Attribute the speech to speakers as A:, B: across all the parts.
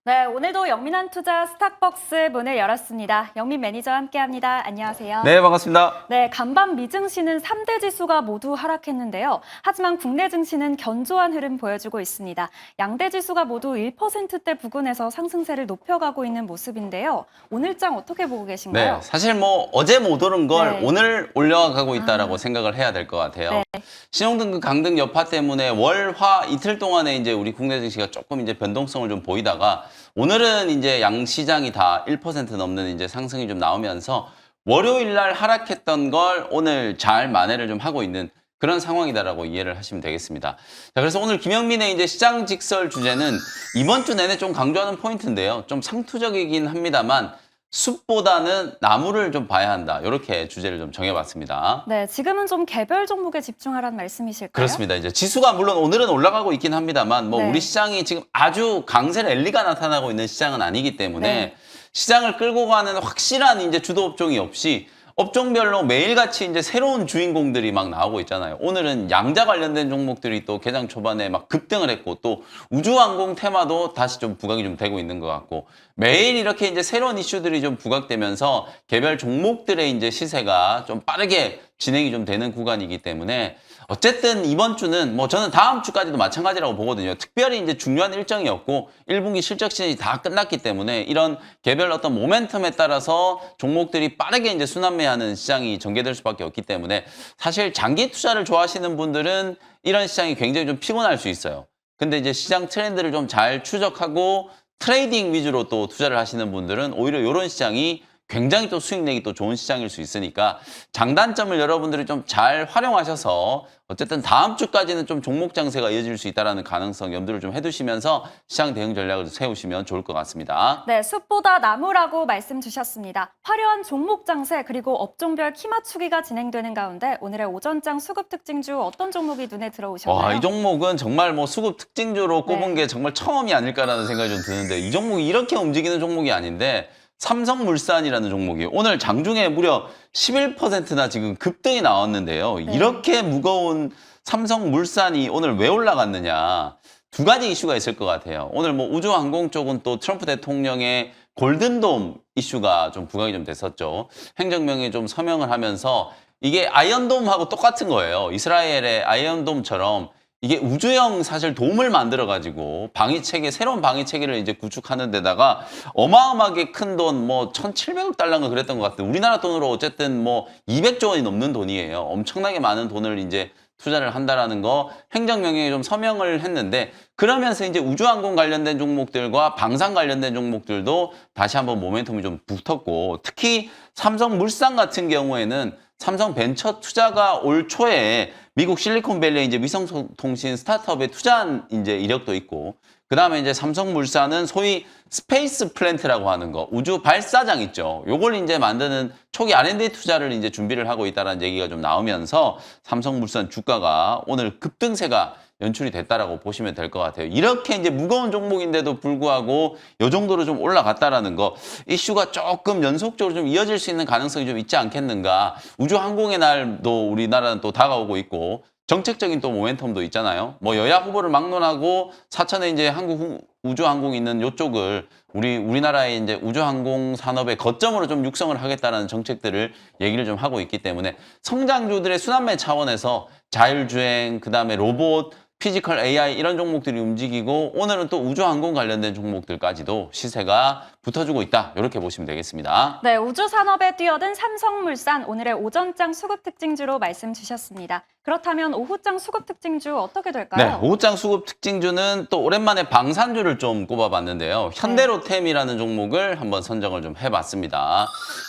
A: 네, 오늘도 영민한 투자 스탁벅스 문을 열었습니다. 영민 매니저와 함께합니다. 안녕하세요.
B: 네, 반갑습니다.
A: 네, 간밤 미증시는 3대 지수가 모두 하락했는데요. 하지만 국내 증시는 견조한 흐름 보여주고 있습니다. 양대 지수가 모두 1%대 부근에서 상승세를 높여가고 있는 모습인데요. 오늘장 어떻게 보고 계신가요?
B: 네, 사실 뭐 어제 못 오른 걸
A: 네.
B: 오늘 올라가고 있다라고 생각을 해야 될 것 같아요.
A: 네.
B: 신용등급 강등 여파 때문에 월, 화 이틀 동안에 이제 우리 국내 증시가 조금 이제 변동성을 좀 보이다가 오늘은 이제 양 시장이 다 1% 넘는 이제 상승이 좀 나오면서 월요일 날 하락했던 걸 오늘 잘 만회를 좀 하고 있는 그런 상황이다라고 이해를 하시면 되겠습니다. 자, 그래서 오늘 김영민의 이제 시장 직설 주제는 이번 주 내내 좀 강조하는 포인트인데요. 좀 상투적이긴 합니다만 숲보다는 나무를 좀 봐야 한다. 이렇게 주제를 좀 정해봤습니다.
A: 네, 지금은 좀 개별 종목에 집중하라는 말씀이실까요?
B: 그렇습니다. 이제 지수가 물론 오늘은 올라가고 있긴 합니다만 뭐
A: 네.
B: 우리 시장이 지금 아주 강세 랠리가 나타나고 있는 시장은 아니기 때문에
A: 네.
B: 시장을 끌고 가는 확실한 이제 주도 업종이 없이 업종별로 매일같이 이제 새로운 주인공들이 막 나오고 있잖아요. 오늘은 양자 관련된 종목들이 또 개장 초반에 막 급등을 했고 또 우주항공 테마도 다시 좀 부각이 좀 되고 있는 것 같고 매일 이렇게 이제 새로운 이슈들이 좀 부각되면서 개별 종목들의 이제 시세가 좀 빠르게 진행이 좀 되는 구간이기 때문에 어쨌든 이번 주는 뭐 저는 다음 주까지도 마찬가지라고 보거든요. 특별히 이제 중요한 일정이었고 1분기 실적 시즌이 다 끝났기 때문에 이런 개별 어떤 모멘텀에 따라서 종목들이 빠르게 이제 순환매하는 시장이 전개될 수밖에 없기 때문에 사실 장기 투자를 좋아하시는 분들은 이런 시장이 굉장히 좀 피곤할 수 있어요. 근데 이제 시장 트렌드를 좀 잘 추적하고 트레이딩 위주로 또 투자를 하시는 분들은 오히려 이런 시장이 굉장히 또 수익 내기 또 좋은 시장일 수 있으니까 장단점을 여러분들이 좀 잘 활용하셔서 어쨌든 다음 주까지는 좀 종목 장세가 이어질 수 있다는 가능성 염두를 좀 해두시면서 시장 대응 전략을 세우시면 좋을 것 같습니다.
A: 네, 숲보다 나무라고 말씀 주셨습니다. 화려한 종목 장세 그리고 업종별 키 맞추기가 진행되는 가운데 오늘의 오전장 수급 특징주 어떤 종목이 눈에 들어오셨나요?
B: 와, 이 종목은 정말 뭐 수급 특징주로 꼽은
A: 네.
B: 게 정말 처음이 아닐까라는 생각이 좀 드는데 이 종목이 이렇게 움직이는 종목이 아닌데 삼성물산이라는 종목이 오늘 장중에 무려 11%나 지금 급등이 나왔는데요.
A: 네.
B: 이렇게 무거운 삼성물산이 오늘 왜 올라갔느냐. 두 가지 이슈가 있을 것 같아요. 오늘 뭐 우주항공 쪽은 또 트럼프 대통령의 골든돔 이슈가 좀 부각이 좀 됐었죠. 행정명에 좀 서명을 하면서 이게 아이언돔하고 똑같은 거예요. 이스라엘의 아이언돔처럼 이게 우주형 사실 돔을 만들어가지고 방위체계, 새로운 방위체계를 이제 구축하는 데다가 어마어마하게 큰 돈, 뭐 1,700억 달러인가 그랬던 것 같아요. 우리나라 돈으로 어쨌든 뭐 200조 원이 넘는 돈이에요. 엄청나게 많은 돈을 이제 투자를 한다라는 거 행정명령에 좀 서명을 했는데 그러면서 이제 우주항공 관련된 종목들과 방산 관련된 종목들도 다시 한번 모멘텀이 좀 붙었고 특히 삼성물산 같은 경우에는 삼성벤처 투자가 올 초에 미국 실리콘밸리에 이제 위성통신 스타트업에 투자한 이제 이력도 있고, 그 다음에 이제 삼성물산은 소위 스페이스 플랜트라고 하는 거, 우주 발사장 있죠. 요걸 이제 만드는 초기 R&D 투자를 이제 준비를 하고 있다는 얘기가 좀 나오면서 삼성물산 주가가 오늘 급등세가 연출이 됐다라고 보시면 될 것 같아요. 이렇게 이제 무거운 종목인데도 불구하고 이 정도로 좀 올라갔다라는 거 이슈가 조금 연속적으로 좀 이어질 수 있는 가능성이 좀 있지 않겠는가. 우주항공의 날도 우리나라는 또 다가오고 있고 정책적인 또 모멘텀도 있잖아요. 뭐 여야 후보를 막론하고 사천에 이제 한국 우주항공이 있는 요쪽을 우리나라의 이제 우주항공 산업의 거점으로 좀 육성을 하겠다는 정책들을 얘기를 좀 하고 있기 때문에 성장주들의 순환매 차원에서 자율주행, 그다음에 로봇, 피지컬 AI 이런 종목들이 움직이고 오늘은 또 우주항공 관련된 종목들까지도 시세가 붙어주고 있다. 이렇게 보시면 되겠습니다.
A: 네, 우주 산업에 뛰어든 삼성물산 오늘의 오전장 수급 특징주로 말씀 주셨습니다. 그렇다면 오후장 수급 특징주 어떻게 될까요?
B: 네, 오후장 수급 특징주는 또 오랜만에 방산주를 좀 꼽아봤는데요. 현대로템이라는 종목을 한번 선정을 좀 해봤습니다.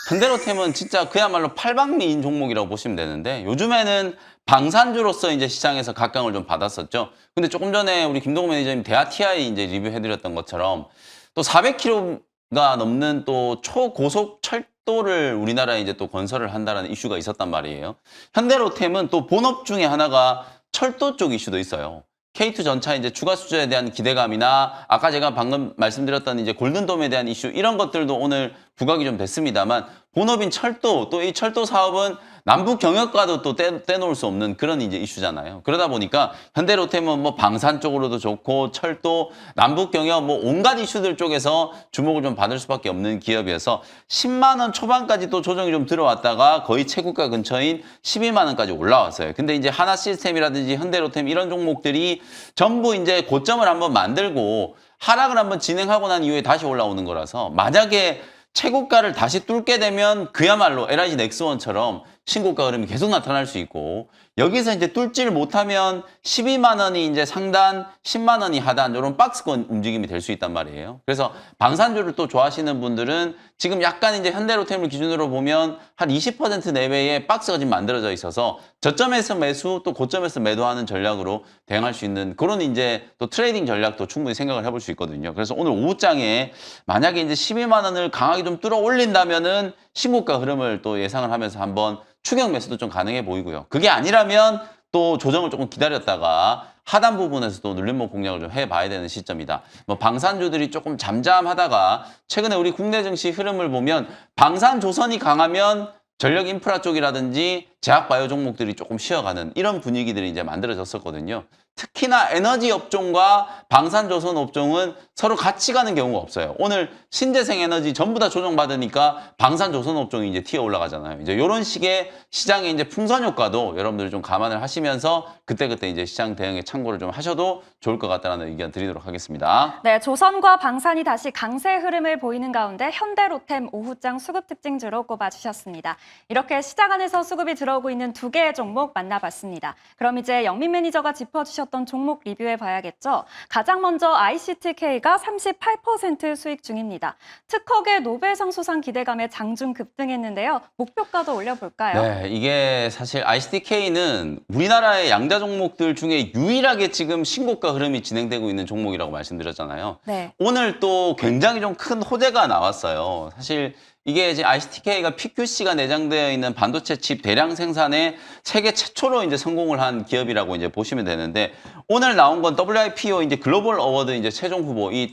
B: 현대로템은 진짜 그야말로 팔방미인 종목이라고 보시면 되는데 요즘에는 방산주로서 이제 시장에서 각광을 좀 받았었죠. 근데 조금 전에 우리 김동호 매니저님 대하TI 이제 리뷰해드렸던 것처럼 또 400km가 넘는 또 초고속 철도를 우리나라에 이제 또 건설을 한다는 이슈가 있었단 말이에요. 현대로템은 또 본업 중에 하나가 철도 쪽 이슈도 있어요. K2 전차 이제 추가 수주에 대한 기대감이나 아까 제가 방금 말씀드렸던 이제 골든돔에 대한 이슈 이런 것들도 오늘 부각이 좀 됐습니다만 본업인 철도 또 이 철도 사업은 남북 경협과도 또 떼놓을 수 없는 그런 이제 이슈잖아요. 그러다 보니까 현대로템은 뭐 방산 쪽으로도 좋고 철도, 남북 경협 뭐 온갖 이슈들 쪽에서 주목을 좀 받을 수밖에 없는 기업이어서 10만 원 초반까지 또 조정이 좀 들어왔다가 거의 최고가 근처인 12만 원까지 올라왔어요. 근데 이제 하나시스템이라든지 현대로템 이런 종목들이 전부 이제 고점을 한번 만들고 하락을 한번 진행하고 난 이후에 다시 올라오는 거라서 만약에 최고가를 다시 뚫게 되면 그야말로 LIG 넥스원처럼 신고가 흐름이 계속 나타날 수 있고 여기서 이제 뚫지를 못하면 12만 원이 이제 상단, 10만 원이 하단 이런 박스권 움직임이 될 수 있단 말이에요. 그래서 방산주를 또 좋아하시는 분들은 지금 약간 이제 현대로템을 기준으로 보면 한 20% 내외의 박스가 지금 만들어져 있어서 저점에서 매수 또 고점에서 매도하는 전략으로 대응할 수 있는 그런 이제 또 트레이딩 전략도 충분히 생각을 해볼 수 있거든요. 그래서 오늘 오후장에 만약에 이제 12만 원을 강하게 좀 뚫어 올린다면은 신고가 흐름을 또 예상을 하면서 한번 추격 매수도 좀 가능해 보이고요. 그게 아니라면 또 조정을 조금 기다렸다가 하단 부분에서 또 눌림목 공략을 좀 해봐야 되는 시점이다. 뭐 방산주들이 조금 잠잠하다가 최근에 우리 국내 증시 흐름을 보면 방산조선이 강하면 전력 인프라 쪽이라든지 제약바이오 종목들이 조금 쉬어가는 이런 분위기들이 이제 만들어졌었거든요. 특히나 에너지 업종과 방산조선 업종은 서로 같이 가는 경우가 없어요. 오늘 신재생 에너지 전부 다 조정받으니까 방산조선 업종이 이제 튀어 올라가잖아요. 이제 이런 식의 시장의 이제 풍선 효과도 여러분들이 좀 감안을 하시면서 그때그때 이제 시장 대응에 참고를 좀 하셔도 좋을 것 같다는 의견 드리도록 하겠습니다.
A: 네, 조선과 방산이 다시 강세 흐름을 보이는 가운데 현대로템 오후장 수급 특징주로 꼽아주셨습니다. 이렇게 시장 안에서 수급이 들어오고 있는 두 개의 종목 만나봤습니다. 그럼 이제 영민 매니저가 짚어주셨던 종목 리뷰해 봐야겠죠. 가장 먼저 ICTK가 38% 수익 중입니다. 특허계 노벨상 수상 기대감에 장중 급등했는데요. 목표가도 올려볼까요?
B: 네, 이게 사실 ICTK는 우리나라의 양자 종목들 중에 유일하게 지금 신고가 흐름이 진행되고 있는 종목이라고 말씀드렸잖아요.
A: 네.
B: 오늘 또 굉장히 좀 큰 호재가 나왔어요. 사실 이게 이제 ICTK가 PQC가 내장되어 있는 반도체 칩 대량 생산에 세계 최초로 이제 성공을 한 기업이라고 이제 보시면 되는데 오늘 나온 건 WIPO 이제 글로벌 어워드 이제 최종 후보 이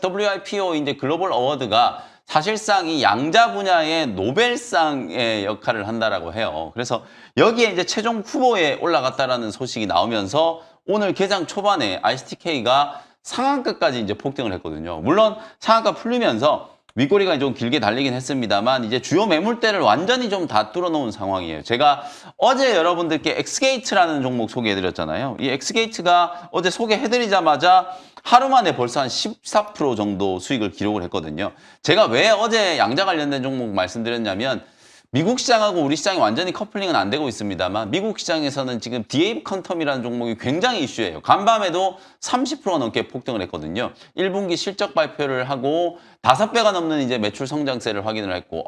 B: WIPO 이제 글로벌 어워드가 사실상 이 양자 분야의 노벨상의 역할을 한다라고 해요. 그래서 여기에 이제 최종 후보에 올라갔다라는 소식이 나오면서 오늘 개장 초반에 ICTK가 상한가까지 이제 폭등을 했거든요. 물론 상한가 풀리면서 윗꼬리가 좀 길게 달리긴 했습니다만 이제 주요 매물대를 완전히 좀 다 뚫어놓은 상황이에요. 제가 어제 여러분들께 엑스게이트라는 종목 소개해드렸잖아요. 이 엑스게이트가 어제 소개해드리자마자 하루 만에 벌써 한 14% 정도 수익을 기록을 했거든요. 제가 왜 어제 양자 관련된 종목 말씀드렸냐면 미국 시장하고 우리 시장이 완전히 커플링은 안 되고 있습니다만 미국 시장에서는 지금 DA 컨텀이라는 종목이 굉장히 이슈예요. 간밤에도 30% 넘게 폭등을 했거든요. 1분기 실적 발표를 하고 5배가 넘는 이제 매출 성장세를 확인을 했고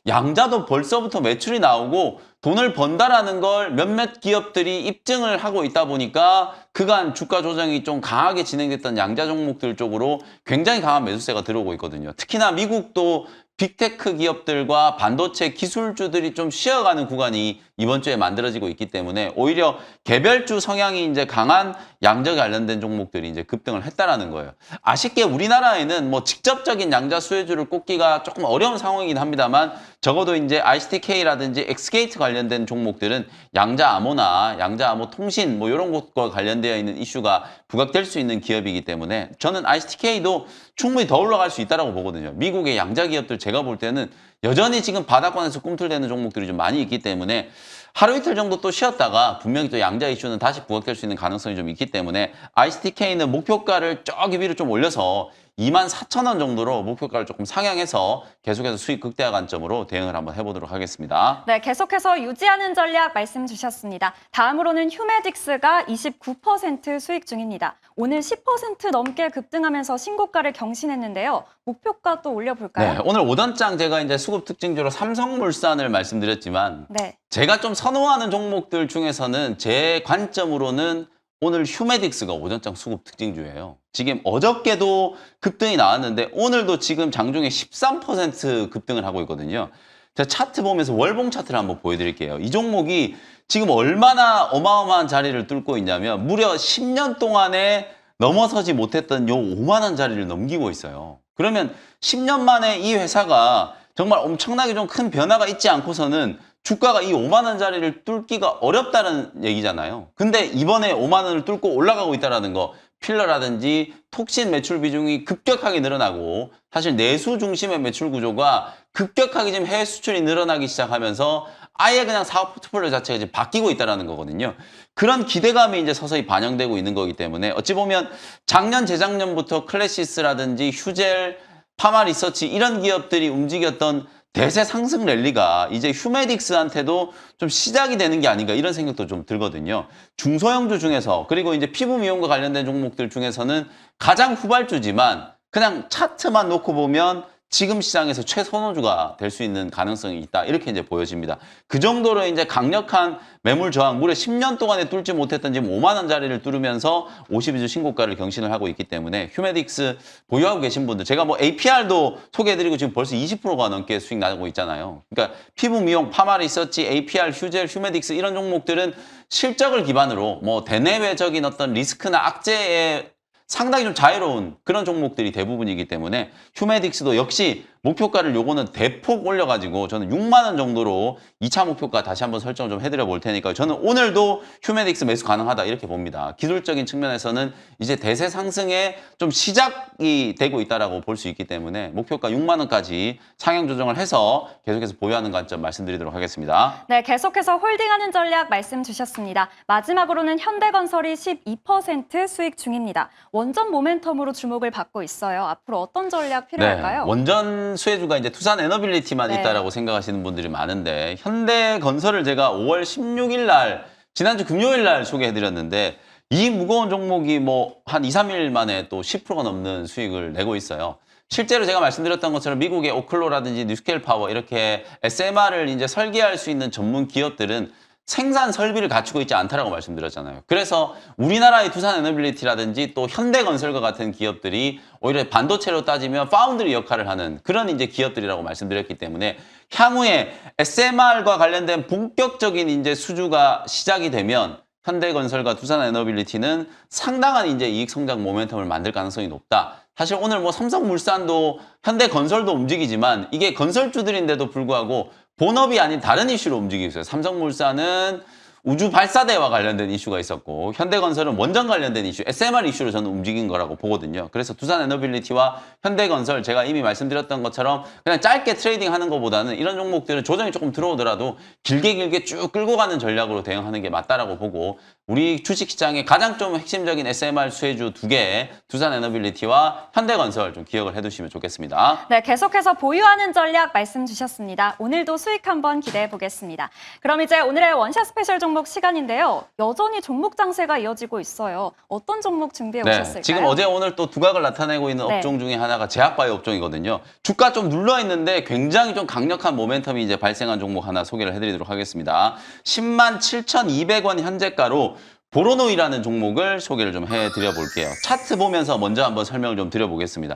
B: 양자도 벌써부터 매출이 나오고 돈을 번다라는 걸 몇몇 기업들이 입증을 하고 있다 보니까 그간 주가 조정이 좀 강하게 진행됐던 양자 종목들 쪽으로 굉장히 강한 매수세가 들어오고 있거든요. 특히나 미국도 빅테크 기업들과 반도체 기술주들이 좀 쉬어가는 구간이 이번 주에 만들어지고 있기 때문에 오히려 개별주 성향이 이제 강한 양자 관련된 종목들이 이제 급등을 했다라는 거예요. 아쉽게 우리나라에는 뭐 직접적인 양자 수혜주를 꼽기가 조금 어려운 상황이긴 합니다만 적어도 이제 ICTK라든지 엑스게이트 관련된 종목들은 양자 암호나 양자 암호 통신 뭐 이런 것과 관련되어 있는 이슈가 부각될 수 있는 기업이기 때문에 저는 ICTK도 충분히 더 올라갈 수 있다라고 보거든요. 미국의 양자 기업들 제가 볼 때는 여전히 지금 바닥권에서 꿈틀대는 종목들이 좀 많이 있기 때문에 하루 이틀 정도 또 쉬었다가 분명히 또 양자 이슈는 다시 부각될 수 있는 가능성이 좀 있기 때문에 ICTK는 목표가를 저기 위로 좀 올려서 24,000원 정도로 목표가를 조금 상향해서 계속해서 수익 극대화 관점으로 대응을 한번 해보도록 하겠습니다.
A: 네, 계속해서 유지하는 전략 말씀 주셨습니다. 다음으로는 휴메딕스가 29% 수익 중입니다. 오늘 10% 넘게 급등하면서 신고가를 경신했는데요. 목표가 또 올려볼까요?
B: 네, 오늘 오전장 제가 이제 수급 특징주로 삼성물산을 말씀드렸지만
A: 네.
B: 제가 좀 선호하는 종목들 중에서는 제 관점으로는 오늘 휴메딕스가 오전장 수급 특징주예요. 지금 어저께도 급등이 나왔는데 오늘도 지금 장중에 13% 급등을 하고 있거든요. 제가 차트 보면서 월봉 차트를 한번 보여드릴게요. 이 종목이 지금 얼마나 어마어마한 자리를 뚫고 있냐면 무려 10년 동안에 넘어서지 못했던 요 5만 원 자리를 넘기고 있어요. 그러면 10년 만에 이 회사가 정말 엄청나게 좀 큰 변화가 있지 않고서는 주가가 이 5만 원짜리를 뚫기가 어렵다는 얘기잖아요. 근데 이번에 5만 원을 뚫고 올라가고 있다는 거, 필러라든지 톡신 매출 비중이 급격하게 늘어나고 사실 내수 중심의 매출 구조가 급격하게 지금 해외 수출이 늘어나기 시작하면서 아예 그냥 사업 포트폴리오 자체가 이제 바뀌고 있다는 거거든요. 그런 기대감이 이제 서서히 반영되고 있는 거기 때문에 어찌 보면 작년, 재작년부터 클래시스라든지 휴젤, 파마 리서치 이런 기업들이 움직였던 대세 상승 랠리가 이제 휴메딕스한테도 좀 시작이 되는 게 아닌가 이런 생각도 좀 들거든요. 중소형주 중에서 그리고 이제 피부 미용과 관련된 종목들 중에서는 가장 후발주지만 그냥 차트만 놓고 보면 지금 시장에서 최선호주가 될 수 있는 가능성이 있다. 이렇게 이제 보여집니다. 그 정도로 이제 강력한 매물 저항, 무려 10년 동안에 뚫지 못했던 지금 5만 원짜리를 뚫으면서 52주 신고가를 경신을 하고 있기 때문에 휴메딕스 보유하고 계신 분들, 제가 뭐 APR도 소개해드리고 지금 벌써 20%가 넘게 수익 나고 있잖아요. 그러니까 피부 미용, 파마 리서치, APR, 휴젤, 휴메딕스 이런 종목들은 실적을 기반으로 뭐 대내외적인 어떤 리스크나 악재에 상당히 좀 자유로운 그런 종목들이 대부분이기 때문에 휴메딕스도 역시 목표가를 요거는 대폭 올려가지고 저는 6만 원 정도로 2차 목표가 다시 한번 설정을 좀 해드려 볼 테니까 저는 오늘도 휴메딕스 매수 가능하다 이렇게 봅니다. 기술적인 측면에서는 이제 대세 상승에 좀 시작이 되고 있다라고 볼 수 있기 때문에 목표가 6만 원까지 상향 조정을 해서 계속해서 보유하는 관점 말씀드리도록 하겠습니다.
A: 네, 계속해서 홀딩하는 전략 말씀 주셨습니다. 마지막으로는 현대건설이 12% 수익 중입니다. 원전 모멘텀으로 주목을 받고 있어요. 앞으로 어떤 전략 필요할까요?
B: 네, 원전 수혜주가 이제 투산 에너빌리티만
A: 네.
B: 있다라고 생각하시는 분들이 많은데 현대건설을 제가 5월 16일 날 지난주 금요일 날 소개해드렸는데 이 무거운 종목이 뭐 한 2, 3일 만에 또 10%가 넘는 수익을 내고 있어요. 실제로 제가 말씀드렸던 것처럼 미국의 오클로라든지 뉴스케일 파워 이렇게 SMR을 이제 설계할 수 있는 전문 기업들은 생산 설비를 갖추고 있지 않다라고 말씀드렸잖아요. 그래서 우리나라의 두산 에너빌리티라든지 또 현대건설과 같은 기업들이 오히려 반도체로 따지면 파운드리 역할을 하는 그런 이제 기업들이라고 말씀드렸기 때문에 향후에 SMR과 관련된 본격적인 이제 수주가 시작이 되면 현대건설과 두산에너빌리티는 상당한 이제 이익 성장 모멘텀을 만들 가능성이 높다. 사실 오늘 뭐 삼성물산도 현대건설도 움직이지만 이게 건설주들인데도 불구하고 본업이 아닌 다른 이슈로 움직이고 있어요. 삼성물산은 우주 발사대와 관련된 이슈가 있었고 현대건설은 원전 관련된 이슈, SMR 이슈로 저는 움직인 거라고 보거든요. 그래서 두산에너빌리티와 현대건설 제가 이미 말씀드렸던 것처럼 그냥 짧게 트레이딩 하는 것보다는 이런 종목들은 조정이 조금 들어오더라도 길게 쭉 끌고 가는 전략으로 대응하는 게 맞다라고 보고 우리 주식시장의 가장 좀 핵심적인 SMR 수혜주 2개 두산에너빌리티와 현대건설 좀 기억을 해두시면 좋겠습니다.
A: 네, 계속해서 보유하는 전략 말씀 주셨습니다. 오늘도 수익 한번 기대해 보겠습니다. 그럼 이제 오늘의 원샷 스페셜 종목 시간인데요. 여전히 종목 장세가 이어지고 있어요. 어떤 종목 준비해 오셨을까요?
B: 지금 어제 오늘 또 두각을 나타내고 있는
A: 네.
B: 업종 중에 하나가 제약바이오 업종이거든요. 주가 좀 눌러 있는데 굉장히 좀 강력한 모멘텀이 이제 발생한 종목 하나 소개를 해드리도록 하겠습니다. 107,200원 현재가로 보로노이라는 종목을 소개를 좀 해드려 볼게요. 차트 보면서 먼저 한번 설명을 좀 드려보겠습니다.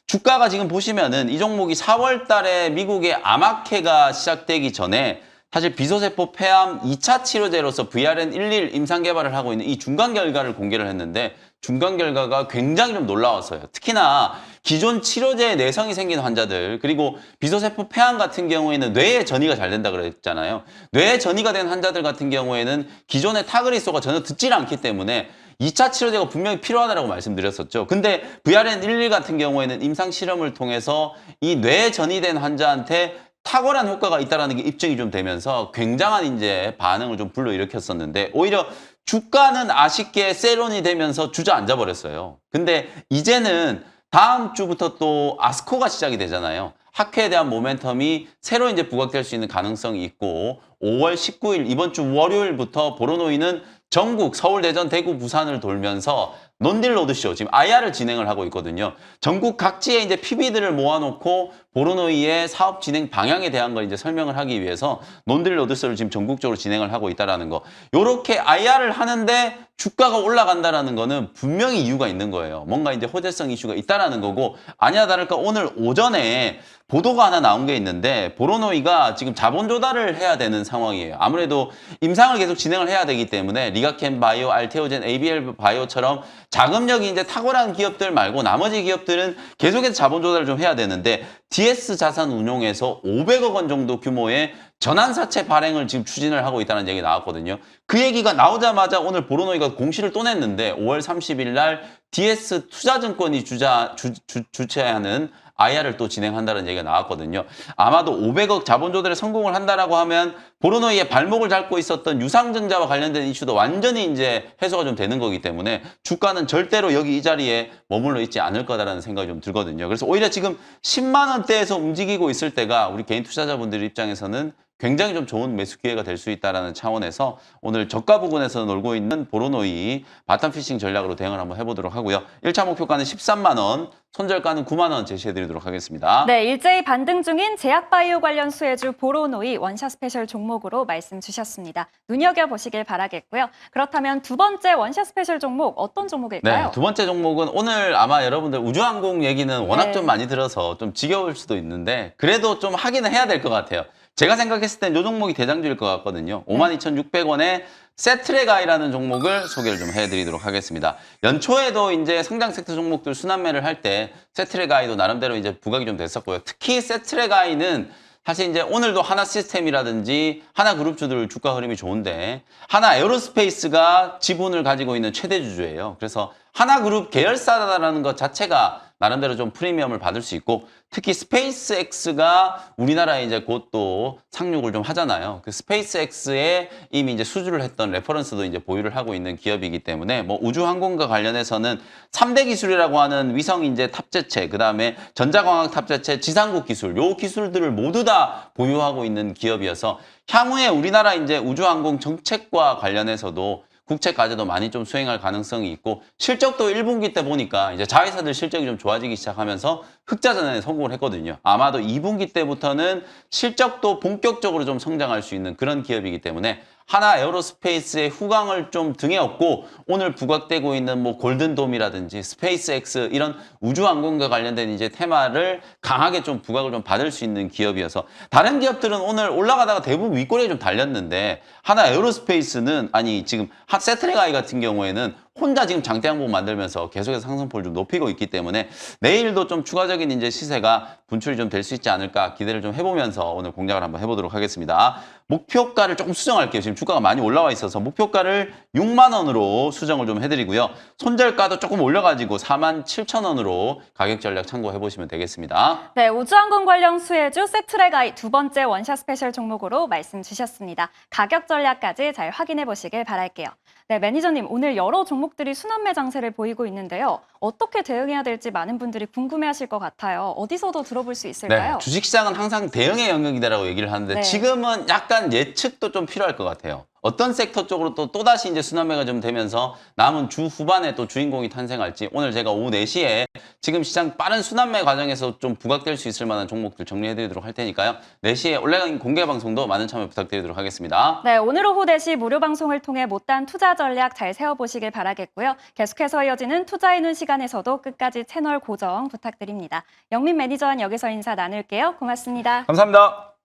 B: 주가가 지금 보시면은 이 종목이 4월 달에 미국의 아마케가 시작되기 전에 사실 비소세포 폐암 2차 치료제로서 VRN11 임상 개발을 하고 있는 이 중간 결과를 공개를 했는데 중간 결과가 굉장히 좀 놀라웠어요. 특히나 기존 치료제에 내성이 생긴 환자들 그리고 비소세포 폐암 같은 경우에는 뇌에 전이가 잘 된다 그랬잖아요. 뇌에 전이가 된 환자들 같은 경우에는 기존의 타그리소가 전혀 듣질 않기 때문에 2차 치료제가 분명히 필요하다고 말씀드렸었죠. 근데 VRN11 같은 경우에는 임상 실험을 통해서 이 뇌에 전이된 환자한테 탁월한 효과가 있다는 게 입증이 좀 되면서 굉장한 이제 반응을 좀 불러일으켰었는데 오히려 주가는 아쉽게 세론이 되면서 주저앉아 버렸어요. 근데 이제는 다음 주부터 또 아스코가 시작이 되잖아요. 학회에 대한 모멘텀이 새로 이제 부각될 수 있는 가능성이 있고 5월 19일 이번 주 월요일부터 보로노이는 전국 서울, 대전, 대구, 부산을 돌면서 논딜 로드쇼 지금 IR을 진행을 하고 있거든요. 전국 각지에 이제 PB들을 모아놓고 보로노이의 사업 진행 방향에 대한 걸 이제 설명을 하기 위해서 논딜 로드쇼를 지금 전국적으로 진행을 하고 있다라는 거. 요렇게 IR을 하는데 주가가 올라간다라는 거는 분명히 이유가 있는 거예요. 뭔가 이제 호재성 이슈가 있다라는 거고 아니나 다를까 오늘 오전에 보도가 하나 나온 게 있는데 보로노이가 지금 자본 조달을 해야 되는 상황이에요. 아무래도 임상을 계속 진행을 해야 되기 때문에 리가켄 바이오, 알테오젠, ABL 바이오처럼 자금력이 이제 탁월한 기업들 말고 나머지 기업들은 계속해서 자본 조달을 좀 해야 되는데 DS 자산 운용에서 500억 원 정도 규모의 전환사채 발행을 지금 추진을 하고 있다는 얘기가 나왔거든요. 그 얘기가 나오자마자 오늘 보로노이가 공시를 또 냈는데 5월 30일 날 DS 투자증권이 주최하는 IR을 또 진행한다는 얘기가 나왔거든요. 아마도 500억 자본 조달에 성공을 한다라고 하면 보로노이의 발목을 잡고 있었던 유상증자와 관련된 이슈도 완전히 이제 해소가 좀 되는 거기 때문에 주가는 절대로 여기 이 자리에 머물러 있지 않을 거다라는 생각이 좀 들거든요. 그래서 오히려 지금 10만 원대에서 움직이고 있을 때가 우리 개인 투자자분들 입장에서는 굉장히 좀 좋은 매수 기회가 될 수 있다는 차원에서 오늘 저가 부근에서 놀고 있는 보로노이 바텀피싱 전략으로 대응을 한번 해보도록 하고요. 1차 목표가는 13만 원, 손절가는 9만 원 제시해드리도록 하겠습니다.
A: 네, 일제히 반등 중인 제약바이오 관련 수혜주 보로노이 원샷 스페셜 종목으로 말씀 주셨습니다. 눈여겨보시길 바라겠고요. 그렇다면 두 번째 원샷 스페셜 종목 어떤 종목일까요?
B: 네, 두 번째 종목은 오늘 아마 여러분들 우주항공 얘기는 워낙
A: 네.
B: 좀 많이 들어서 좀 지겨울 수도 있는데 그래도 좀 하기는 해야 될 것 같아요. 제가 생각했을 땐 이 종목이 대장주일 것 같거든요. 52,600원에 세트레가이라는 종목을 소개를 좀 해드리도록 하겠습니다. 연초에도 이제 성장 섹터 종목들 순환매를 할 때 세트레가이도 나름대로 이제 부각이 좀 됐었고요. 특히 세트레가이는 사실 이제 오늘도 하나 시스템이라든지 하나 그룹주들 주가 흐름이 좋은데 하나 에어로스페이스가 지분을 가지고 있는 최대 주주예요. 그래서 하나 그룹 계열사라는 것 자체가 나름대로 좀 프리미엄을 받을 수 있고 특히 스페이스X가 우리나라에 이제 곧 또 상륙을 좀 하잖아요. 그 스페이스X에 이미 이제 수주를 했던 레퍼런스도 이제 보유를 하고 있는 기업이기 때문에 뭐 우주항공과 관련해서는 3대 기술이라고 하는 위성 인재 탑재체, 그다음에 전자광학 탑재체, 지상국 기술, 요 기술들을 모두 다 보유하고 있는 기업이어서 향후에 우리나라 이제 우주항공 정책과 관련해서도 국책 과제도 많이 좀 수행할 가능성이 있고 실적도 1분기 때 보니까 이제 자회사들 실적이 좀 좋아지기 시작하면서 흑자 전환에 성공을 했거든요. 아마도 2분기 때부터는 실적도 본격적으로 좀 성장할 수 있는 그런 기업이기 때문에 하나 에어로스페이스의 후광을 좀 등에 업고 오늘 부각되고 있는 뭐 골든돔이라든지 스페이스X 이런 우주항공과 관련된 이제 테마를 강하게 좀 부각을 좀 받을 수 있는 기업이어서 다른 기업들은 오늘 올라가다가 대부분 윗꼬리에 좀 달렸는데 하나 에어로스페이스는 아니 지금 세트레가이 같은 경우에는 혼자 지금 장대 항목 만들면서 계속해서 상승폭을 좀 높이고 있기 때문에 내일도 좀 추가적인 이제 시세가 분출이 좀 될 수 있지 않을까 기대를 좀 해보면서 오늘 공략을 한번 해보도록 하겠습니다. 목표가를 조금 수정할게요. 지금 주가가 많이 올라와 있어서 목표가를 6만 원으로 수정을 좀 해드리고요. 손절가도 조금 올려가지고 47,000원으로 가격 전략 참고해보시면 되겠습니다.
A: 네, 우주항공 관련 수혜주 세트레가이 두 번째 원샷 스페셜 종목으로 말씀 주셨습니다. 가격 전략까지 잘 확인해 보시길 바랄게요. 네, 매니저님, 오늘 여러 종목들이 순환매 장세를 보이고 있는데요. 어떻게 대응해야 될지 많은 분들이 궁금해하실 것 같아요. 어디서도 들어볼 수 있을까요?
B: 네, 주식시장은 항상 대응의 영역이다라고 얘기를 하는데
A: 네.
B: 지금은 약간 예측도 좀 필요할 것 같아요. 어떤 섹터 쪽으로 또다시 이제 순환매가 좀 되면서 남은 주 후반에 또 주인공이 탄생할지 오늘 제가 오후 4시에 지금 시장 빠른 순환매 과정에서 좀 부각될 수 있을 만한 종목들 정리해드리도록 할 테니까요. 4시에 온라인 공개 방송도 많은 참여 부탁드리도록 하겠습니다.
A: 네, 오늘 오후 4시 무료 방송을 통해 못다한 투자 전략 잘 세워보시길 바라겠고요. 계속해서 이어지는 투자의 눈 시간에서도 끝까지 채널 고정 부탁드립니다. 영민 매니저와 여기서 인사 나눌게요. 고맙습니다.
B: 감사합니다.